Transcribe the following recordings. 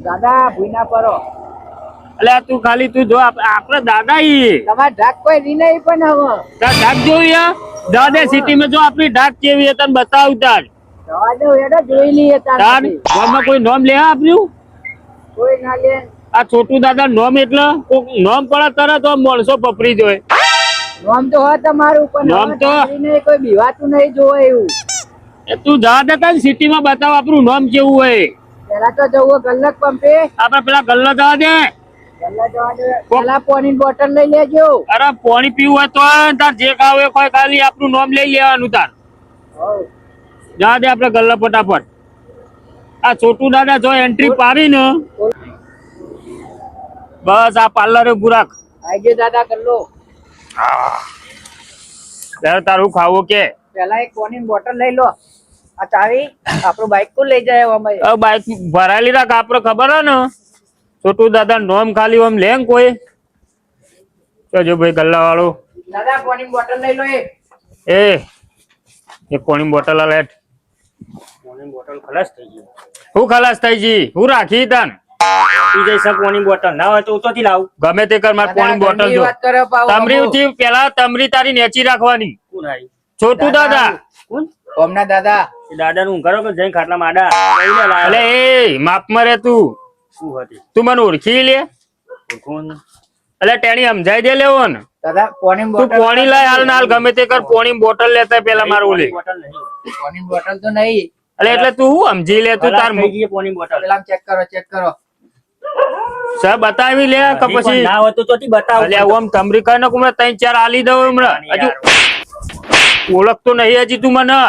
દાદા ભૂના પરો એટલે તું ખાલી તું જો આપડે દાદા ઈ તમાર ઢાક કોઈ રી નહીં પણ હવે ઢાક જોઈ દાદા સિટી માં જો આપણી ઢાક કેવી તને બતાવ તાર જવા દો એડો જોઈ લઈએ તાર તાર ગામમાં કોઈ નોમ લે આપ્યું કોઈ ના લે આ છોટું દાદા નોમ એટલે નોમ પડે તરત તો માણસો પપરી જોય નોમ તો હોય તમારું પણ નોમ તો નહીં કોઈ બીવાતું નહીં જોવે એવું એ તું જા દે સિટી માં બતાવ આપણું નોમ કેવું હોય પેલા તો જવું ગલ્લક પંપે આપડે પેલા ગલ્લો જવા દે ગલ્લા જવા દે પેલા પાણી બોટલ લઈ લેજો અરે પાણી પીવું હોય તો તાર જે ખાવ એ કોઈ ખાલી આપણું નોમ લઈ લેવાનું તાર જા દે આપડે ગલ્લા ફટાફટ આ છોટું દાદા જો એન્ટ્રી પાડી ને બસ આ પાર્લર ગુરાક આઈ ગયો દાદા ગલ્લો ત્યારે તારું ખાવું કે પેલા એક પાણી બોટલ લઈ લો આ ચાવી આપણું બાઈક કો લઈ જાય અમે બાઈક ભરાયેલી રાખ આપડે ખબર હે ને છોટું દાદા નોમ ખાલી આમ લે કોઈ જો ભાઈ ગલ્લા વાળો દાદા પાણી બોટલ લઈ લો એક પાણી બોટલ લે પાણી બોટલ ખલાસ થઈ ગઈ હું ખલાસ થઈ જી હું રાખી તાન પી જઈ શક પાણી બોટલ ના હોય તો ઉતોથી લાવ ગમે તે કર માર પાણી બોટલ જો તમરી થી પેલા તમરી તારી નેચી રાખવાની કોણ આઈ છોટું દાદા કોણ ઓમના દાદા એ દાદા નું કરો કે જઈ ખાટલા માડા કઈને લાવ અલે એ માપ મરે તું શું હતી તું મને ઓળખી લે કોણ એટલે ટેણી સમજાઈ દે લેવો ને દાદા પાણી તું બોટલ પાણી લાય હાલ ના હાલ ગમે તે કર પાણી બોટલ લેતા પેલા મારું લે બોટલ નહીં પાણી બોટલ તો નહીં એટલે તું હું સમજી લે તું તાર થઈ ગઈ પાણી બોટલ પેલા ચેક કરો સર બતાવી લે કે પછી ના હોય તો ચોથી બતાવ અલ્યા ઓમ તમરી કઈ ને કુમરા 3-4 આલી દઉં હમણાં હજુ ઓળખતો નહીં હજી તું મને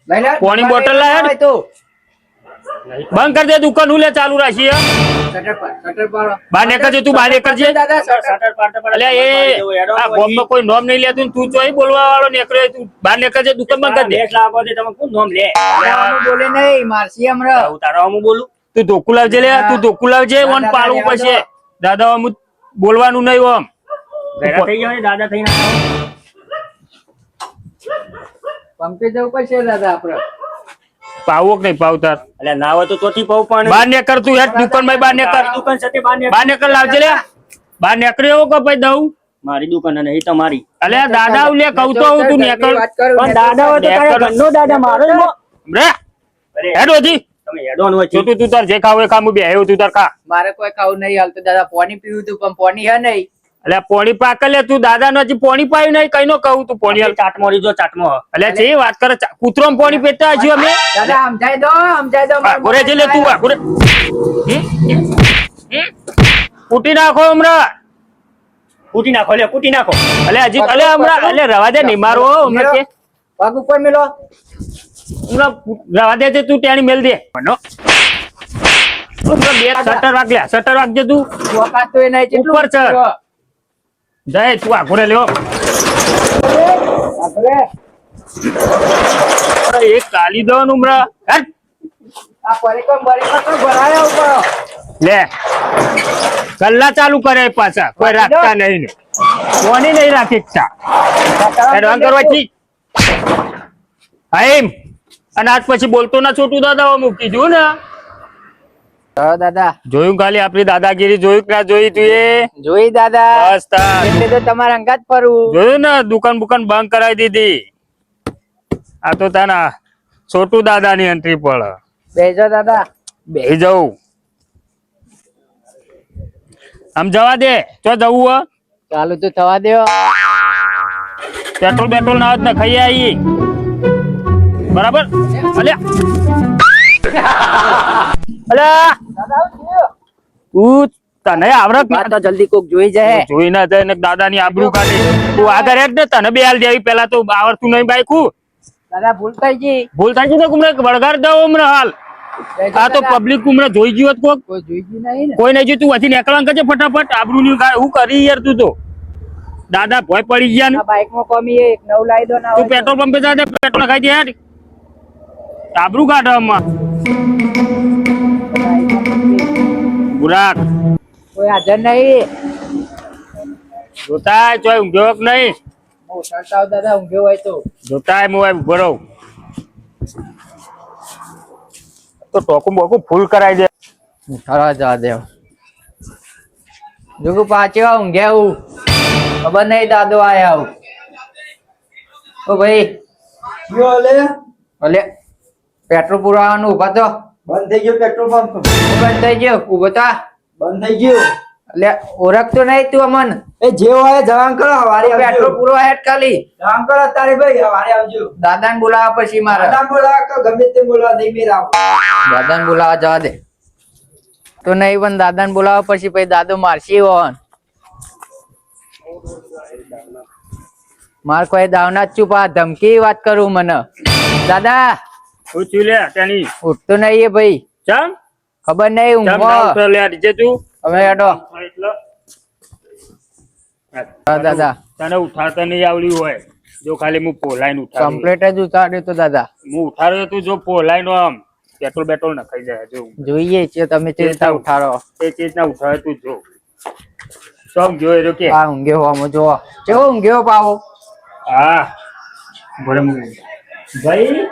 લઈ લે પાણી બોટલ લાય ને. તો બંધ કરી દે દુકાન હું લે ચાલુ રાખી શટર પર બાર નીકળજે તું બહાર નીકળજે દાદા શટર પાડતા પડે અલ્યા એ આ ગામમાં કોઈ નોમ નહીં લેતું ને તું ચોઈ બોલવા વાળો નીકળે તું બહાર નીકળજે દુકાન બંધ કરી દે દેશ લાવો દે તમે કોણ નોમ લે બોલે નહીં મારસી હમણાં ઉતારો હું બોલું તું ધોકું લાવજે લે તું ધોકું લાવજે ઓન પાડવું પછી દાદા આમ બોલવાનું નહીં ઓમ ઘરે થઈ જાય દાદા થઈને પંપે જવું પડશે દાદા આપડે પાવો કે નહીં પાવતાર એટલે ના હોય તો ચોથી પાવ પણ બહાર નીકળ તું યાર દુકાન માં બહાર નીકળ દુકાન સાથે બહાર બહાર નીકળ લાવજે લે બહાર નીકળ્યો કે ભાઈ દઉં મારી દુકાન અને એ તમારી અલ્યા દાદા લે કહું તો હું તું નીકળ પણ દાદા હોય તો તારા ઘરનો દાદા મારો જ રે હેડો જી તમે હેડો નો જો તું તાર જે ખાવ એ ખામું બે આવ્યો તું તાર ખા મારે કોઈ ખાવું નહીં હાલતું દાદા પાણી પીવું તું પણ પાણી હે નહીં અલ્યા પોણી પાક લે તું દાદા નો હજી પોણી પાયું નહીં કઈ નો કહું તું પોણી ચાટમાં રીજો ચાટમાં અલ્યા છે વાત કરે કૂતરો પોણી પીતા હજી અમે દાદા સમજાય દો ઘોરે છે લે તું ઘોરે કૂટી નાખો હમણાં કૂટી નાખો લે કૂટી નાખો અલ્યા હજી અલ્યા હમણાં અલ્યા રવા દે નહીં મારો હમણાં કે પગ ઉપર મેલો હમણાં રવા દે છે તું ત્યાંની મેલ દે મનો બે શટર વાગ લે શટર વાગજે તું વખત તો એ નહીં કેટલું ઉપર ચડ. જય તું આ ઘોરે લ્યો આપણે એક કાલી દવાનું હમણાં હેટ. આ પરીકમ તો ભરાયા ઉપર લે કલ્લા ચાલુ કરે પાછા કોઈ રાખતા નહીં ને કોની નહીં રાખી ઈચ્છા એડવાન્સ કરવાથી હા એમ અને આજ પછી બોલતો ના છોટું દાદા મૂકી દઉં ને દાદા જોયું ખાલી આપણી દાદાગીરી જોયું કે ના જોઈ તું એ જોઈ દાદા બસ તાર એટલે તો તમારા અંગાત ફરવું જોયું ને દુકાન બુકાન બંધ કરાવી દીધી આ તો તાના છોટું દાદા ની એન્ટ્રી પડે બેજો દાદા બે જવું આમ જવા દે ચો જવું હો ચાલુ તો થવા દો પેટ્રોલ બેટ્રોલ ના હોત ને ખાઈ આવી બરાબર અલ્યા અલ્યા તું તને આવડત આ તો જલ્દી કોક જોઈ જાય જોઈ ના જાય ને દાદા ની આબરૂ કાઢી તું આગળ હેડ ને તને બે હાલ દેવી પેલા તો આવડતું નહીં બાઈકું દાદા ભૂલ થઈ ગઈ ભૂલ થાય છે ને કુમરે વળગાડ દઉં હમણાં હાલ આ તો પબ્લિક કુમરે જોઈ ગયું હોત કોક કોઈ જોઈ ગયું નહીં ને કોઈ નહીં જોયું તું વધી નીકળવાનું કરજે ફટાફટ આબરૂ ની હું કરી યાર તું તો દાદા ભોય પડી ગયા ને આ બાઈક માં કોમી એક નવ લાવી દો ના તું પેટ્રોલ પંપે જા દે પેટ્રોલ ખાઈ દે યાર આબરૂ કાઢવામાં બુરાક કોઈ હાજર નહીં જોતા ચોય ઊંઘ્યો કે નહીં હું સરતાવ દાદા ઊંઘ્યો હોય તો જોતા મોબાઈલ ઉભો રહું તો ટોકું બોકું ફૂલ કરાવી દે ઉઠાડવા જવા દેવ જોગુ પાછો ઊંઘ્યા હું ખબર નહીં દાદો આયા હું ઓ ભાઈ ભલે પેટ્રોલ પુરાવાનું ઉભા તો બંધ થઈ ગયું પેટ્રોલ પંપ બંધ થઈ ગયો ઉભો થા બંધ થઈ ગયું એટલે ઓળખતો નહીં તું અમન એ જે હોય જવાન કરો હવારે પેટ્રોલ પૂરો હેડ ખાલી જવાન કરો તારે ભાઈ હવારે આવજો દાદાને બોલાવા પછી મારે દાદા બોલાવા કે ગમે તે બોલાવા નહીં મેરા દાદાને બોલાવા જવા દે તો નહીં પણ દાદાને બોલાવા પછી દાદો મારશી હોન માર કોઈ દાવના જ ચૂપા ધમકી વાત કરું મને દાદા પૂછ્યું લે ત્યાંની ઉઠતો નહીં એ ભાઈ ચમ ખબર નહીં ચમ ઊંઘો ના ઉઠે લે આજે તું હવે હેડો એટલે હા દાદા તને ઉઠાડતા નહીં આવડ્યું હોય જો ખાલી હું પોલાઈને ઉઠાડું કમ્પ્લીટ જ ઉતાર્યો તો દાદા હું ઉઠાડ્યો તું જો પોલાઈનો આમ પેટ્રોલ બેટ્રોલ નખાઈ જાય જો જોઈએ છે તમે ચિંતા ઉઠાડો એ ચીજ ના ઉઠાડે તું જો સમ જોઈ રહ્યો કે હા ઊંઘ્યો હોમો જો કેવો ઊંઘ્યો પાવો હા બરે ભાઈ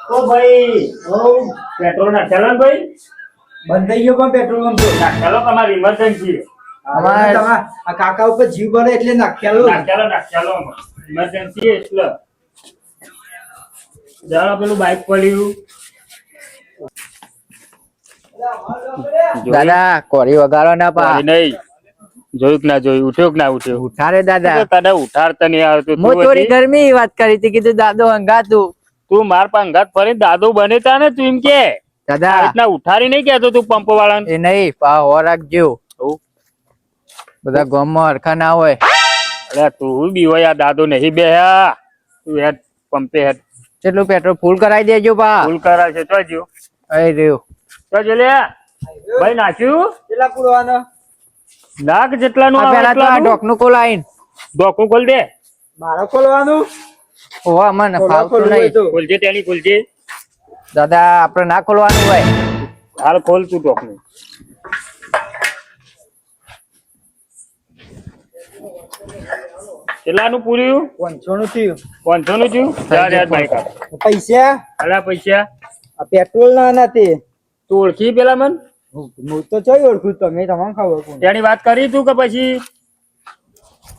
ઓ ભાઈ ઓ પેટ્રોલ ના ચાલો ને ભાઈ બંધ થઈ ગયો પણ પેટ્રોલ પંપ તો ના ચાલો તમારી ઇમરજન્સી અમારે આ કાકા ઉપર જીવ બને એટલે નાખ્યાલો ના ચાલો ઇમરજન્સી એટલે જાણો પેલું બાઇક પડ્યું દાદા કોરી વગાડો ના પા નહીં જોયું કે ના જોયું ઉઠ્યો કે ના ઉઠ્યો ઉઠાડે દાદા તને ઉઠાડતા નહીં આવતું હું થોડી ગરમી વાત કરી હતી કીધું દાદો હંગાતું તું માર પા અંગાત ફરી દાદો બને તા ને તું એમ કે દાદા આ રીતના ઉઠાડી નહીં કેતો તું પંપ વાળાને એ નહીં પા હો રાખજો બધા ગામમાં હરખા ના હોય અરે તું બી હોય આ દાદો નહીં બેહ્યા તું હેડ પંપે હેડ કેટલું પેટ્રોલ ફૂલ કરાવી દેજો પા ફૂલ કરાય છે તો જો અરે રહ્યો તો જો લે ભાઈ નાખ્યું કેટલા પૂરવાનો નાખ જેટલાનું આ આવે પેલા તો આ એટલાનું ઢોકનું કોલાઈન ડોકું ખોલ દે મારો ખોલવાનું ઓવા મને ફાવતું નહીં ખોલજે તેની ખોલજે દાદા આપણે ના ખોલવાનું હોય હાલ ખોલ તું ડોકનું કેટલાનું પૂર્યું 500 નું થયું 500 નું થયું ચાર યાદ બાઈક આપ પૈસા અલા પૈસા આ પેટ્રોલ ના નથી તું ઓળખી પેલા મન હું તો જોઈ ઓળખું તમે તમને ખબર કોણ તેની વાત કરી તું કે પછી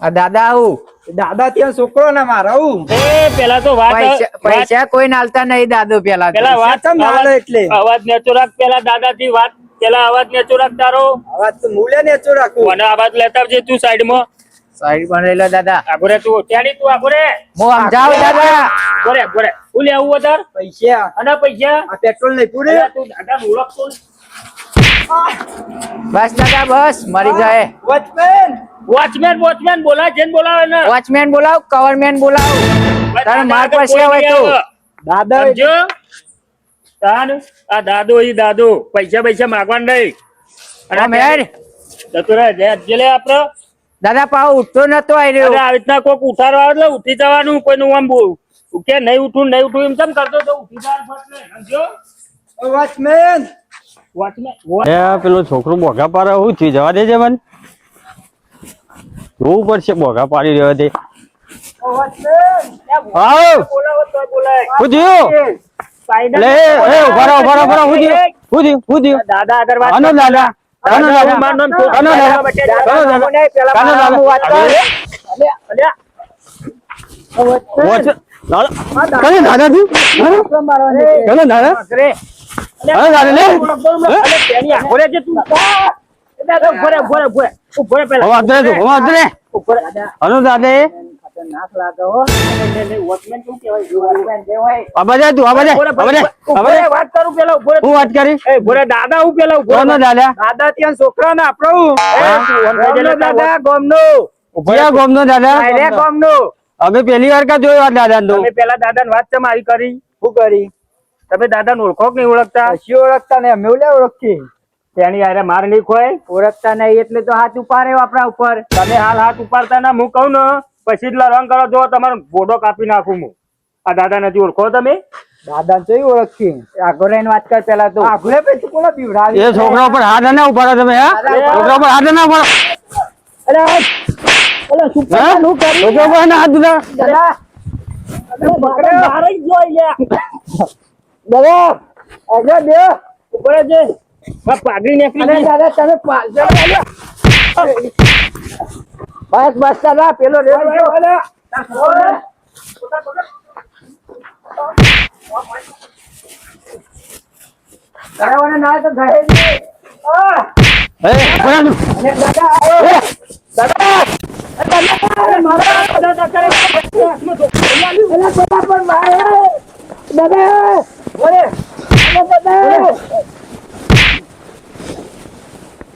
આ દાદા આવું દાદા ત્યાં છોકરો ના મારા હું એ પેલા તો વાત પૈસા કોઈ નાલતા નહીં દાદો પેલા તો. પેલા વાત ચમ હાલે એટલે? અવાજ નેચો રાખ પેલા દાદાજી વાત પેલા અવાજ નેચો રાખ તારો આવાજ તો મૂલે ને ચો રાખું અને અવાજ લેતા આવજે તું સાઈડ માં સાઈડ બનેલો દાદા આગોરે તું ત્યાંની તું આગોરે હું સમજાવ દાદા ગોરે ગોરે હું લેવું વધાર પૈસા અને પૈસા આ પેટ્રોલ નહીં પૂરે અલા તું દાદા ઓળખતો બસ દાદા બસ મરી જાય વોચમેન વોચમેન બોલાય જેન બોલાવે ને વોચમેન બોલાવ કવરમેન બોલાવ તારે માર પાસે આવે તું દાદા સમજો તાન આ દાદો ઈ દાદો પૈસા માંગવા નહીં આમ હેડ. જતો રહે જે આપડે દાદા પાવ ઉઠતો નતો આવી અરે રહ્યો આવી રીતના કોક ઉઠાડવા આવે એટલે ઉઠી જવાનું કોઈનું આમ કે નહીં ઉઠું એમ કેમ કરતો તો ઉઠી જવાનું ફટ ને સમજો વોચમેન વોચમેન પેલો છોકરો બોઘા પાડે હું થયું જવા દેજે મને જોવું પડશે બોઘા પાડી રહ્યો તે આવ બોલાવો તો બોલાય હું થયું લે એ ઉભા રહો હું થયું દાદા આગળ વાત આનો દાદા કાનો દાદા મારું નામ કાનો દાદા કાનો દાદા વાત કર વોચ દાદા કને દાદા થયું કને દાદા અરે દાદા લે તેની આગળ જે તું દાદા ઉભરે પેલા અવાજ દે અનો દાદા નાક લાગો વોચમેન શું કહેવાય આબાજે તું આબાજે વાત કરું પેલા ઉભરે હું વાત કરી એ બોલે દાદા હું પેલા ઉભરે કોનો દાદા દાદા ત્યાં છોકરા ને આપણું દાદા ગોમનો કયા ગોમનો દાદા રે ગોમનો અમે પહેલી વાર કા જોયો આ દાદા તો તમે પેલા દાદાને વાત ચમ આવી કરી શું કરી તમે દાદાને ઓળખો કે નહીં ઓળખતા કશી ઓળખતા ને અમે ઓલે ઓળખી તેની હારે માર નહીં ખોય ઓળખતા નહીં એટલે તો હાથ ઉપાડ્યો આપણા ઉપર તમે હાલ હાથ ઉપાડતા ના હું કહું ને પછી જ રંગ કરો જો તમારો બોડો કાપી નાખું હું આ દાદા નથી ઓળખો તમે દાદા જોઈ ઓળખી આગળ રહીને વાત કર પેલા તો આગળ પછી કોને બીવડાવી એ છોકરા પર હાથ ના ઉપાડો તમે હા છોકરા પર હાથ ના ઉપાડો અરે અરે શું હા? છોકરા પર હાથ દીધા દાદા મારે જ જોઈ લે દાદા આગળ બે ઉપર જે પાઘડી નીકળી અરે ગઈ. દાદા તમે પાછળ આલ્યો. બસ બસ દાદા પેલો રેડ ગયો. કરાવવાના ના તો ઘરે જ નહીં. એ ઉભા રહો. અને દાદા દાદા અરે મારા દાદા કરે હાથમાં ધોકો લાગ્યો. અરે દાદા પણ મારે દાદા ઓરે દાદા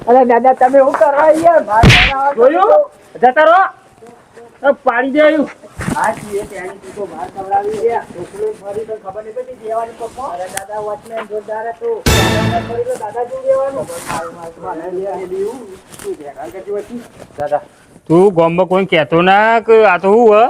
અરે દાદા તમે શું કરવા યાર બહાર જોયું? જતા રહો. પાડી દે આવ્યું. હા છીએ ત્યાંની તું તો બહાર કવડાવી ગયા છોકરો ફરી તો ખબર નહીં પડી દેવાની પપ્પા. અરે દાદા વોચમેન જોરદાર હતું ફરી તો દાદા જોઈ દેવાનું. દાદા તું ગામમાં કોઈ કહેતો ના કે આ તો હું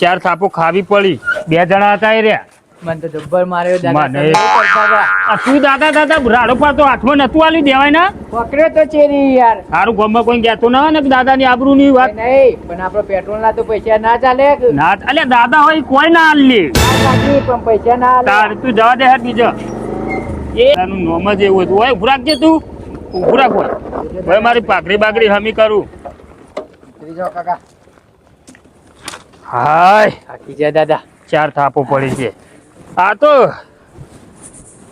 ચાર થાપો ખાવી પડી. 2 જણા હતા એ રહ્યા. મને તો જબ્બર માર્યો દાદા. મને- તમે શું કરતા હતા? આ તું દાદા રાડો પાડતો હાથમાં નતું આલ્યું દેવાય ના. પકડ્યો તો ચેરી યાર સારું ગામમાં કોઈ કહેતો ના હોય ને કે દાદાની આબરૂની વાત નહીં પણ આપડે પેટ્રોલ ના તો પૈસા ના ચાલે ના. અલ્યા દાદા હોય કોઈ ના આલી. પણ પૈસા ના તાર ચાલે તું જવા દે હેડ બીજો. એ તારું નોમ જ એવું હતું. ઓય ઉભું રાખજે તું. ઉભું રાખ હોય. હવે મારી પાઘડી બાગડી હમી કરું. કાકા હાય થાકી ગયા દાદા. 4 થાપો પડી છે. આ તો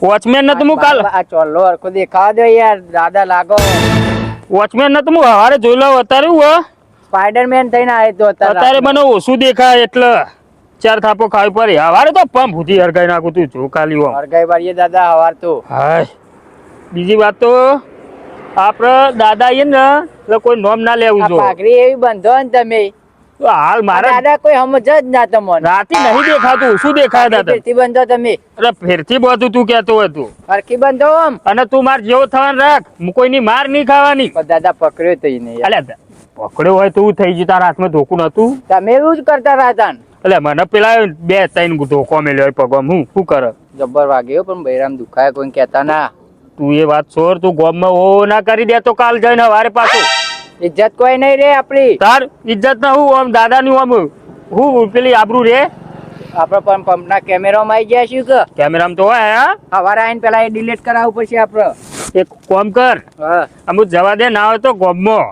વોચમેન નતું હું કાલ આ ચોલ્લો હરખો દેખાવા દો યાર દાદા લાગો વોચમેન નતું હું હવારે જોઈ લઉં. અત્યારે હું સ્પાઈડરમેન થઈને આવે તો અત્યારે મને ઓછું દેખાય એટલે 4 થાપો ખાવી પડી. હવારે તો પંપ સુધી હરગાઈ નાખું. તું જો ખાલી ઓમ. હરગાઈ વાળીએ દાદા હવાર તો હાય બીજી વાત તો આપડે દાદા આવીએ ને એટલે કોઈ નોમ ના લેવું આ જો. પાઘડી એવી બંધો ને તમે તો હાલ આ મારા દાદા કોઈ સમજ જ ના તમને રાતે નહીં દેખાતું. શું દેખાય દાદા? ફેરથી બંધો તમે એટલે ફેરથી બધું તું કહેતો હતું. હરખી બંધો આમ અને તું માર જેવો થવાનું રાખ. હું કોઈની માર નહીં ખાવાની. પણ દાદા પકડ્યો તો ઈ નહીં યાર. અલ્યા પકડ્યો હોય તો હું થઈ ગયું. તારા હાથમાં ધોકું નતું. તમે એવું જ કરતા હતા ને. એટલે મને પેલા 2-3 ધોકો મેલ્યો હોય પગમાં. હું શું કરે? જબ્બર વાગ્યો પણ બૈરામ દુખાય કોઈ કહેતા ના તું એ વાત છોડ. તું ગોમમાં ઓ ના કરી દે તો કાલ જઈને હવારે પાછું ઇજ્જત કોઈ નહીં રે આપડી તાર ઇજ્જત ના હું આમ દાદાની આમ હું પેલી આબરૂ રે. આપડે પણ પંપના કેમેરામાં આવી ગયા શું કે કેમેરામાં તો હોય. હા હવારે આવીને પેલા એ ડિલીટ કરાવવું પડશે આપડે એક કામ કર. હા અમુક જવા દે ના હોય તો ગોમમાં.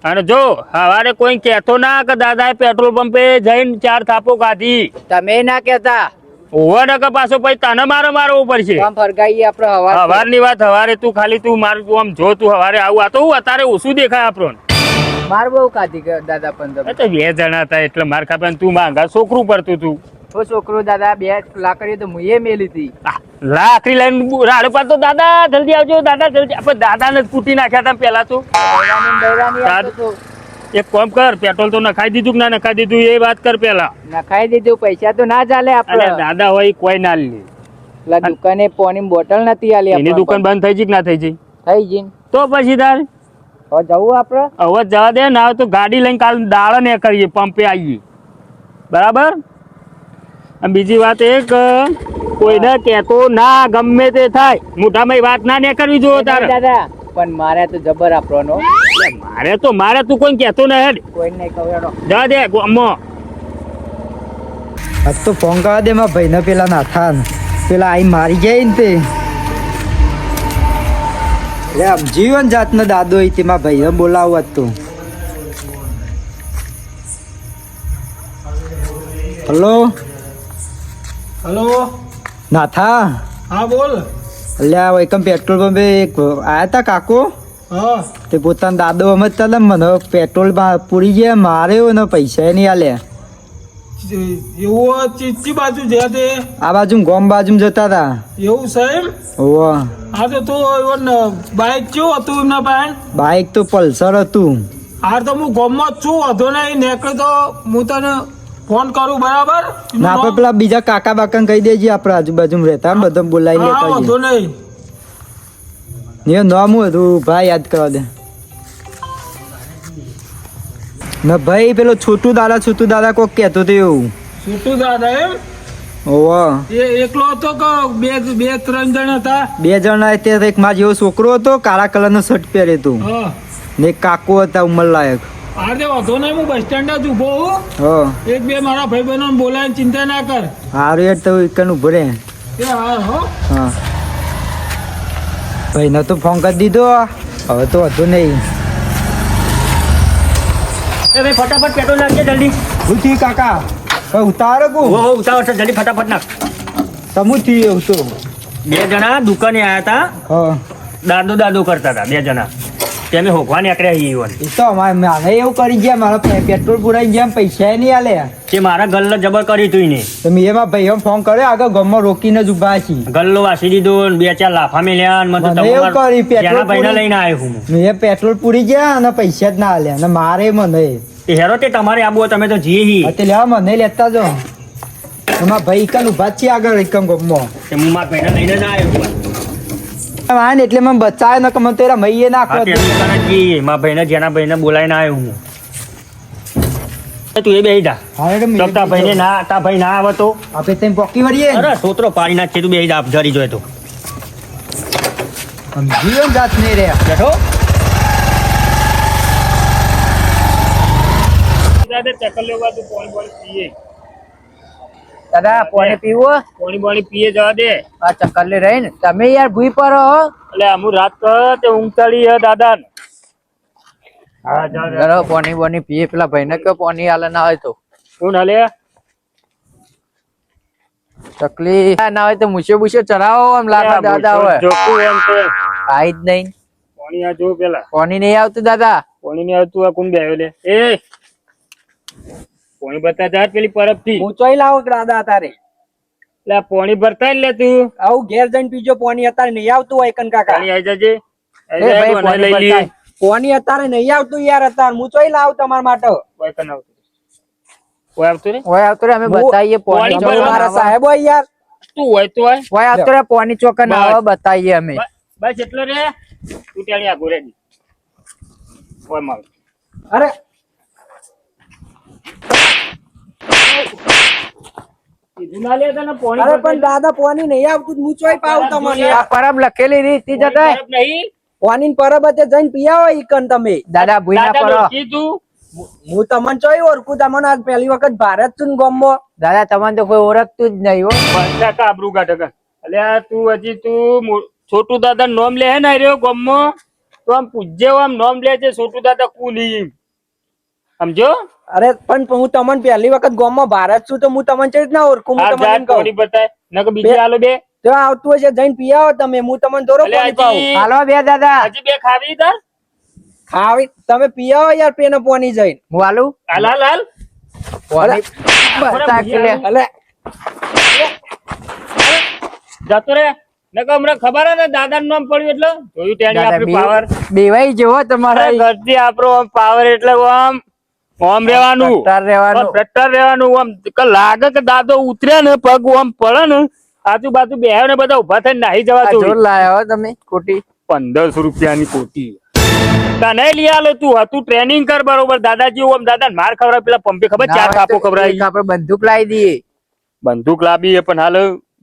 અને જો હવારે કોઈ કહેતો ના કે દાદાએ પેટ્રોલ પંપે જઈને 4 થાપો કાઢી. તમે ના કેતા ઓવા ને કે પાછો પછી તને મારવું પડશે. પંપ હરગાઈએ આપડે હવાર હવારની વાત હવારે તું ખાલી તું મારું તું આમ જો તું હવારે આવું. આ તો હું અત્યારે ઓછું દેખાય આપણને. માર બહુ કાઢી ગયો દાદા પણ એ તો 2 જણા હતા એટલે માર ખાપે તું માંગા છોકરું પડતું તું. તો છોકરો દાદા 2 લાકડીઓ તો મુએ મેલી હતી લાકડી લઈને રાડો પાડતો. દાદા જલ્દી આવજો. દાદા જલ્દી. આપણે દાદાને જ કૂટી નાખ્યા હતા પેલા તો. બૈરાની આપતો તો એક કામ કર. પેટ્રોલ તો નખાઈ દીધું કે ના નખાઈ દીધું એ વાત કર પેલા. નખાઈ દીધું પૈસા તો ના ચાલે અને આપડે દાદા હોય કોઈ ના લે. પેલા દુકાને પોની બોટલ નથી આલી એની દુકાન બંધ થઈ ગઈ કે ના થઈ ગઈ? થઈ ગઈ તો પછી તાર હવે જવું આપડે હવે જવા દે. ના હોય તો ગાડી લઈને કાલ દાળ ને કરીએ પંપે આવીએ. બરાબર. અને બીજી વાત એક કોઈને કહેતો ના. ગમે તે થાય મોઢામાં વાત ના ને કરવી જોઈએ તારે. દાદા પણ મારે તો જબર આપણો મારે તું કોઈ કહેતો ના હેડ. કોઈ નહીં કહ્યો જવા દે ગામમાં. આજ તો ફોન કરવા દે મારા ભાઈને પેલા નાથાન પેલા આઈ મારી જાય ને તે આમ જીવન જાતનો દાદો હોય તે મારા ભાઈને બોલાવવા તો હલો હેલો નાથા હા બોલ અલ્યા એકમ પેટ્રોલ પંપે એક આયા તા કાકો હા તે પોતાનો દાદો સમજતા હતા મને પેટ્રોલ પૂરી ગયા મારે ને પૈસા નહીં આલ્યા એવું ચીચી બાજુ છે તે આ બાજુ ગોમ બાજુ જતા હતા એવું છે એમ ઓવો હા તો બાઇક કેવું હતું એમના પાસે બાઇક તો પલ્સર હતું હા તો હું ગામમાં જ છું વધુ નહીં નીકળે તો હું તને ફોન કરું બરાબર ના આપણે પેલા બીજા કાકા બાકા કહી દેજે આપણે આજુબાજુ રહેતા ને બધા બોલાવી હા લેતા વધુ નહીં ને નામ હું હતું ભાઈ યાદ કરવા દે ને ભાઈ પેલો છોટું દાદા કોક કહેતો હતો એવું છૂટું દાદા એમ ઓવો એ એકલો હતો કે બે 3 જણ હતા 2 જણા તે એક માં જેવો છોકરો હતો કાળા કલરનો શર્ટ પહેર્યો હતો હા ને એક કાકો હતા ઉંમર લાયક હા તે વધુ નહીં હું બસ સ્ટેન્ડ જ ઊભો હું હા 1-2 મારા ભાઈ બહેનો બોલાવીને ચિંતા ના કર હારું યાર તો એકન ઉભો રે એ હા હો હા ભાઈને તો ફોન કરી દીધો, હવે તો હતું નહીં. એ ભાઈ ફટાફટ પેટ્રોલ નાખજે જલ્દી. હું થયું કાકા? કઈ ઉતારો કુ? હો ઉતાવળ છે, જલ્દી ફટાફટ નાખ. તમું થયું એવું તો. 2 જણા દુકાને આયા હતા, હા દાદો કરતા હતા 2 જણા. તેમે હોગવા નીકળ્યા ઈવન. એ તો મારે એવું કરી ગયા, મારા પેટ્રોલ પુરાઈ ગયા, પૈસા નહીં આલે. તે મારા ગલ્લો જબર કરી તું ને. તો મેં એમાં ભાઈઓ ફોન કર્યો, આગળ ગામમાં રોકીને જ ઉભા છીએ. ગલ્લો વાસી દીધો ને 2-4 લાફા મેલ્યા ને મને એવું કરી, પેટ્રોલ ભાઈને લઈને આવ્યો હું. મેં પેટ્રોલ પૂરી ગયા અને પૈસા જ ના આલ્યા અને મારે મને તે હેરો તે તમારે આબુ હોય, તમે તો જી તે લેવા મને લેતા જો. એમાં ભાઈ કન ઉભા જ છીએ આગળ એકમ ગામમાં. તે હું મારા ભાઈને લઈને ના આવ્યો. આને એટલે મને બચાવે ને કે મને તેરા મહીએ નાખો. હા, તે દુકાને જ જઈએ. મારા ભાઈને જેના ભાઈને બોલાવીને આવ્યો હું. તું એ બેહી જા. હા એટલે તો તા ભાઈને ના, તા ભાઈ ના આવે તો આપણે તેમ પોકી વળીએ અરે સોતરો પાડી નાખે. તું બેહી જા, જરી જોય તો જીવન જાત નહીં રહ્યા. બેઠો. દાદા ચકલ લેવા તું પાણી પીએ. દાદા પાણી પીવું પાણી પીએ જવા દે. આ ચક્કર રહી ને તમે યાર ભૂઈ પર હો. એટલે અમુ રાત તે ઊંઘ ચડી હે દાદા. હા જા પાણી પીએ. પેલા ભાઈને કયો પાણી હાલે ના હોય તો શું ના લે. તકલીફ ના હોય તો મૂછે બુછે ચડાવો. આમ લાગે દાદા હોય જોકું એમ તો આઈ જ નહીં. પાણી આ જો પેલા પાણી નહીં આવતું દાદા. પાણી ની આવતું. આ કોણ બેહ્યો લે. એ પાણી ભરતા જા પેલી પરબ થી. હું ચોઈ લાવો દાદા તારે. એટલે આ પાણી ભરતા લે તું. આવું ઘેર જઈને પીજો, પાણી અત્યારે નહીં આવતું હોય કન કાકા. પાણી આવી જજે. એ ભાઈ પાણી લઈ લે. પાણી અત્યારે નહીં આવતું યાર, અત્યારે હું ચોઈ લાવું તમારા માટે. કોઈ કન આવતું. કોઈ આવતું ને. હોય આવતો રે અમે બતાવીએ પાણી પાણી ભરવા મારા સાહેબ હોય યાર. તું હોય તો હોય. હોય આવતો રે પાણી ચોકન આવે બતાવીએ અમે. બસ એટલો રે. તું ત્યાં આગળ રેડી. ઓય માર. અરે કીધું ના લે તને પાણી અરે ભરતા પણ દાદા પાણી નહીં આવતું, હું ચોઈ પાવું તમને. આ પરબ લખેલી રીત જતા પરબ નહીં. પાણી પરબતે જઈને પીયાવો ઈકન તમે. દાદા ભૂઈ ના દાદા પડો. કીધું. હું તમને ચોઈ ઓળખું, તમને આજ પહેલી વખત ભારત છું ગામમાં. દાદા તમને તો કોઈ ઓળખતું જ નહીં હો. બધા કાબરું કાઢે. અલ્યા તું હજી છોટુ દાદા નોમ લે હે ને રહ્યો ગામમાં તો આમ પૂજ્ય આમ નોમ લે છે છોટુ દાદા કુલી. સમજો. અરે પણ હું તમને પહેલી વખત ગામમાં ભારત છું તો હું તમને ચેજ ના ઓળખું. હું આ તમને જાત એમ કહું પાણી બતાય નકર બીજી હાલો બે. તો આવતું હશે જઈને પીયાવો તમે, હું તમને દોરો અલ્યા પાણી પાવું. હજી હાલો બે દાદા હજી બે ખાવી તાર. ખાવી તમે પીયાવો યાર પેને પાણી જઈને. હું હાલું હાલ હાલ હાલ. પાણી બતા કે લે. અલે જતો રે. નકર હમણાં ખબર હે ને દાદા નું નામ પડ્યું એટલે જોયું ત્યાં દાદા આપણું પાવર. બેવાઈ જેવો તમારા ઘરથી આપણો પાવર એટલે આમ આમ રહેવાનું. કટ્ટાર રહેવાનું. પ્રટ્ટર રહેવાનું. આમ લાગે કે દાદો ઉતરે ને પગ આમ પડે ને આજુબાજુ બેહ્યો ને બધા ઉભા થઈને નાહી જવા આ જોર જોઈએ. લાયા હો તમે ખોટી. 1500 રૂપિયાની કોટી તને લઈ આલો. તું ટ્રેનિંગ કર બરોબર. દાદાજી આમ દાદા માર ખવડાવે. પેલા પંપે ખબર 4 કાપો ખવડાવી. આપણે બંદૂક લાવી દઈએ. બંદૂક લાવી પણ હાલ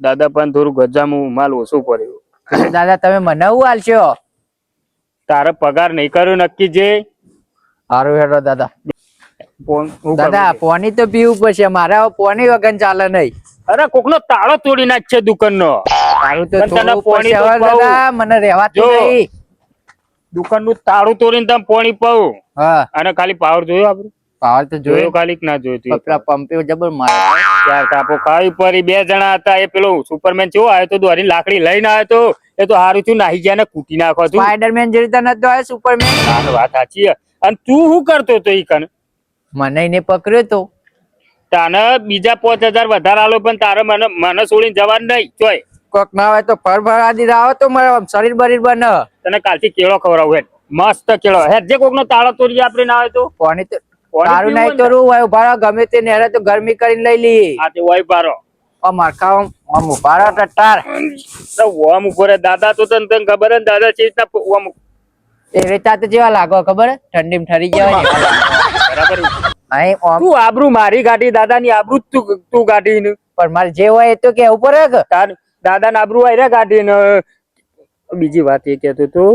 દાદા પણ થોડું ગજામું માલ ઓછું પડ્યું. દાદા તમે મને હું હાલશો? તારે પગાર નહીં કર્યો નક્કી જે. સારું હેડો દાદા. હું દાદા કરું? પાણી તો પીવું પડશે મારે. હવે પાણી વગર ચાલે નહીં. અરે કોકનો તાળો તોડી નાખશે દુકાનનો. સારું તો પણ તને થોડું પાણી પડશે તો હવે પાવું. દાદા. મને રહેવાતું જો. નહીં. દુકાનનું તાળું તોડીને તમે પાણી પાવું. હા અને ખાલી પાવર જોયો આપણે. પાવર તો જોયો જોયું. ખાલી ના જોયું તું? પેલા પંપે જબર મારે. 4 કાપો ખાવી પડી. 2 જણા હતા. એ પેલો સુપરમેન કેવો આવ્યો તો દોરીને લાકડી લઈને આવ્યો તો એ તો હારું થયું નાહી ગયા ને કૂટી નાખો તું. સ્પાઈડરમેન જે રીતે નતો આવ્યો સુપરમેન. આ વાત સાચી છે. અને તું શું કરતો તો ઈ કણ? મને એને પકડ્યો તો. તાને બીજા 5000 વધારે આલો પણ તારે મને છોડીને જવાનું નહીં ચોય. કોક ના હોય તો ફર ફરાદી આવો તો મારે આમ શરીર બરીર બને. તને કાલથી કેળો ખવડાવું. હેડ મસ્ત કેળો. હેડ જે કોકનો તાળો તોડી આપણે ના હોય તો પાણી તો પાણી સારું પીવું નહીં ને? તો રૂ હોય ઉભા રહો. ગમે તે નેરે તો ગરમી કરીને લઈ લઈએ. આ તે હોય પારો. આમ હરખા આમ ઉભા રહો ટટ્ટાર. ઓમ ઉપર દાદા તો તને ખબર હે ને દાદા છે ઓમ એ રીતા તો જેવા લાગો ખબર હે? ઠંડીમાં ઠરી ગયા હોય ને. બરાબર. અહીં આમ તું આબરૂ મારી ગાડી દાદાની આબરૂ તું ગાડી ને પણ મારે જે હોય એ તો કેવું પડે કે. તાર દાદાને આબરૂ આવી રે ગાડી ને. બીજી વાત એ કહેતો તો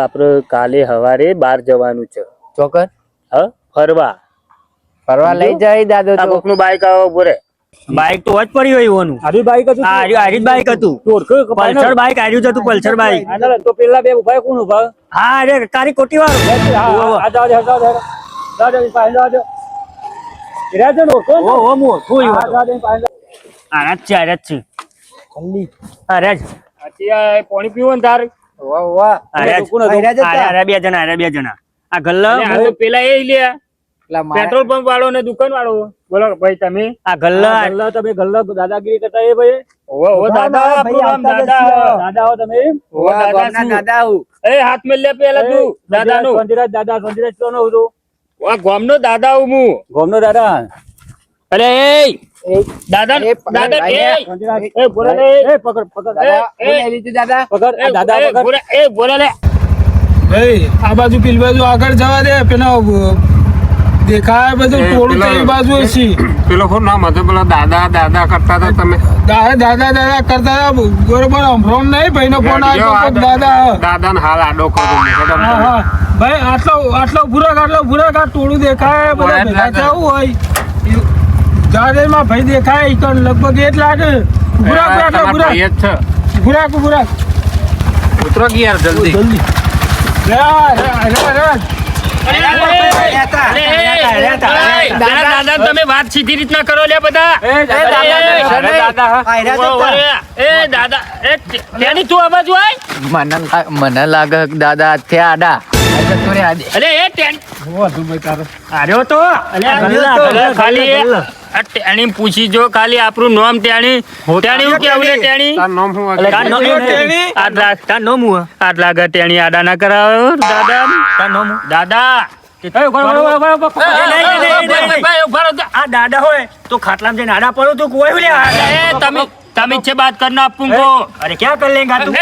આપણે કાલે સવારે બહાર જવાનું છે. ચોકર હા ફરવા. ફરવા લઈ જાય દાદો આ તો. કોકનું બાઈક આવે ઉભો રે. બાઈક તો જ પડી હોય એવાનું. આરી બાઈક હતું આ આરી બાઈક હતું. પલ્સર બાઈક આવ્યું હતું પલ્સર બાઈક. તો પેલા બે ઉભા કોણ ઉભા હા અરે તારી કોટી વાળો. આરા જ છે આરા જ છે. અરે જ પાણી પીવો ને તાર અરે બે જણા આ ગલ્લા પેલા એ લે પેલા મારા- પેટ્રોલ પંપ વાળો ને દુકાન વાળો બોલો ભાઈ તમે આ ગલ્લા તમે ગલ્લા દાદાગીરી કરતા એ ભાઈ ઓ દાદા ભાઈ આપણું નામ આવતા દાદા જશો. દાદા હો તમે ઓ દાદા ગામના શું? દાદા આવું. એ હાથ મેલ લે પેલા તું દાદા નું સંધિરાજ કોનો હતો આ ગામનો દાદા હું ગામનો દાદા અરે એ દાદા એ પકડ, દાદા ભાઈ, એ બોલા લે એ પકડ દાદા કોને લીધું દાદા? પકડ આ દાદા પકડ એ બોલા લે ભાઈ આ બાજુ પેલી બાજુ આગળ જવા દે પેલા દેખાય બધું ટોળું તો એ બાજુ છે પેલો શું નામ હતું પેલા દાદા દાદા કરતા હતા તમે દાદા દાદા કરતા હતા બરોબર હમણાં નહીં ભાઈ નો ફોન આવ્યો તો દાદા દાદા ને હાલ આડો કરો હા હા ભાઈ આટલો ભૂરાક આ ટોળું દેખાય બધા ભેગા થવું હોય ગાર્ડનમાં ભાઈ દેખાય ઈ તો લગભગ એ જ લાગે ભૂરાક ઉતરો કે યાર જલ્દી જલ્દી દાદા તમે વાત સીધી રીતના કરો લે બધા એ દાદા એ ત્યાંની તું આ બાજુ આય મને લાગે કે દાદા થયા આડા અરે એ આર્યો તો ખાલી આ ટેણી પૂછી જો ખાલી આપણું નામ ટેણી હું કેવું લે ટેણી તાર નામ શું હતું? તાર નોમ હું આટ લાગે ટેણી આડા ના કરાવો દાદા તાર નોમ દાદા આ દાદા હોય તો ખાટલામાં જઈને આડા પડો તો કોઈ લે તમે છે बात करना आपको को અરે ક્યાં કર લેંગા તું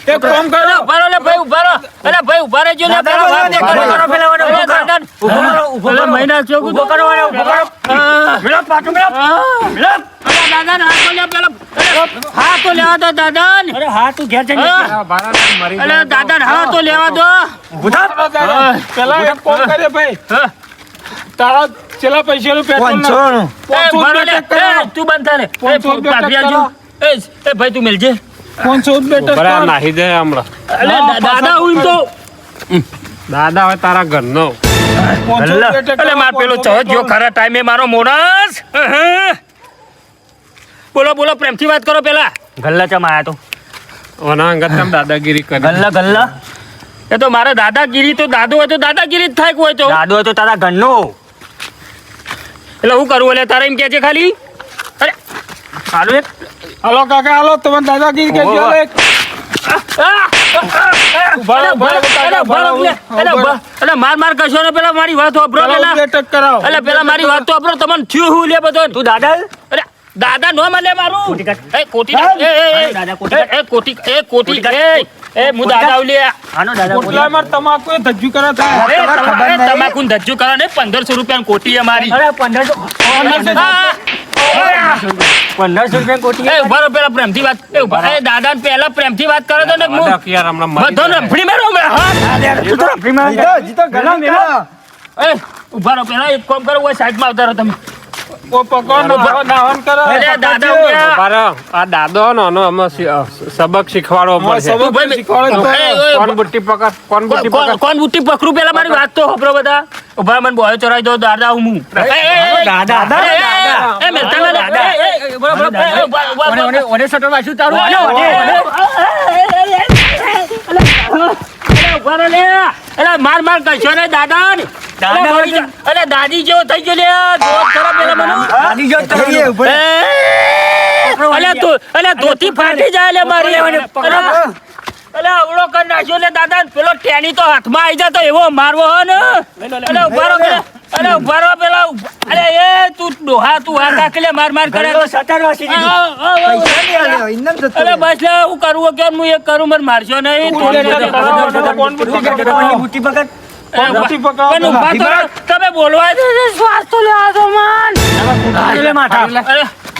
એક કામ કરો હા તો લેવા દો દાદા અરે હા તું ઘેર જઈને દાદા હા તો લેવા દો પેલા એક કામ કરે ભાઈ તારા છેલ્લા પૈસાનું પેટ્રોલ તું બંધ થાને ભાઈ તું મેલજે 500 બેટર બરાબર નાહી દે હમણાં દાદા હું તો દાદા હોય તારા ઘરનો અલે માર પેલો ચહજ જો ખરા ટાઈમે મારો મોણસ બોલો પ્રેમથી વાત કરો પેલા ગલ્લા ચમ આયા તો ઓના અંગત કેમ દાદાગીરી કરી ગલ્લા એ તો મારા દાદાગીરી તો દાદો હોય તો દાદાગીરી જ થાય હોય તો દાદો તો તારા ઘરનો એટલે હું કરું એટલે તારે એમ કે છે ખાલી અરે હાલો એક હાલો કાકા હાલો તમે દાદાગીરી કે જો એક માર કશો ને પેલા મારી વાત વાપરો પેલા બેટક કરાવો એટલે પેલા મારી વાત તો વાપરો તમને થયું હું લે બધો તું દાદા અરે દાદા નો મળે મારું કોટી કાઢ. એ કોટી દાદા કોટી કાઢ. કોટી એ હું દાદા ઉલે આનો દાદા પોટલા માં તમાકુ એ ધજ્જુ કરે થાય તમાકુ ધજ્જુ કરો ને 1500 રૂપિયા કોટી અમારી અરે 1500 રૂપિયા કોટી એ ઉભા રહો પેલા પ્રેમથી વાત એ ઉભા એ દાદા પેલા પ્રેમથી વાત કરો તો ને હું દાદા કે યાર હમણાં મરી બધો રફડી મેરો હમણાં હા તું તો ફ્રીમાં એ ઉભા રહો પેલા એક કામ કરો ઓય સાઈડમાં આવતા રહો તમે ઓ પકડો નાવન કરો અરે દાદા ઉભા બારા, આ દાદો નો અમે સબક શીખવાડવો પડશે સબક ભાઈ, શીખવાડો તો. કોણ બુટ્ટી પકડ કોણ બુટ્ટી પકડ કોણ બુટ્ટી પકડું પેલા મારી વાત તો હોભરો બધા ઉભા મને બોય ચરાઈ દો દાદા હું દાદા એ મેલતા દાદા ઓને સટો વાસુ તારું માર કશો ને દાદા ને અરે દાદી જેવો થઈ ગયો લે જોત ખરા પેલા મને દાદી જો અલે ધોતી ફાટી જાય લે મારી અલે અવળો કર નાખ્યો લે દાદા પેલો ટેણી તો હાથમાં આવી જાય તો એવો મારવો હો ને અલે ઉભારો પેલા અરે એ તું ડોહા તું આ કાકલે માર કરે તો સટર વાસી અરે બસ લે હું કરું કે હું એક કરું મને મારશો નહીં બુટ્ટી પકડ પણ ઊભા તો તમે બોલવા દે શ્વાસ તો લેવા દો મન લે માથા અરે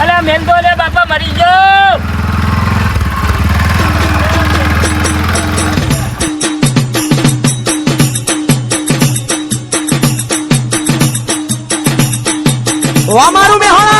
અલ્યા મેલ તો લે બાપા મરી ગયો. અમારું મેહોણા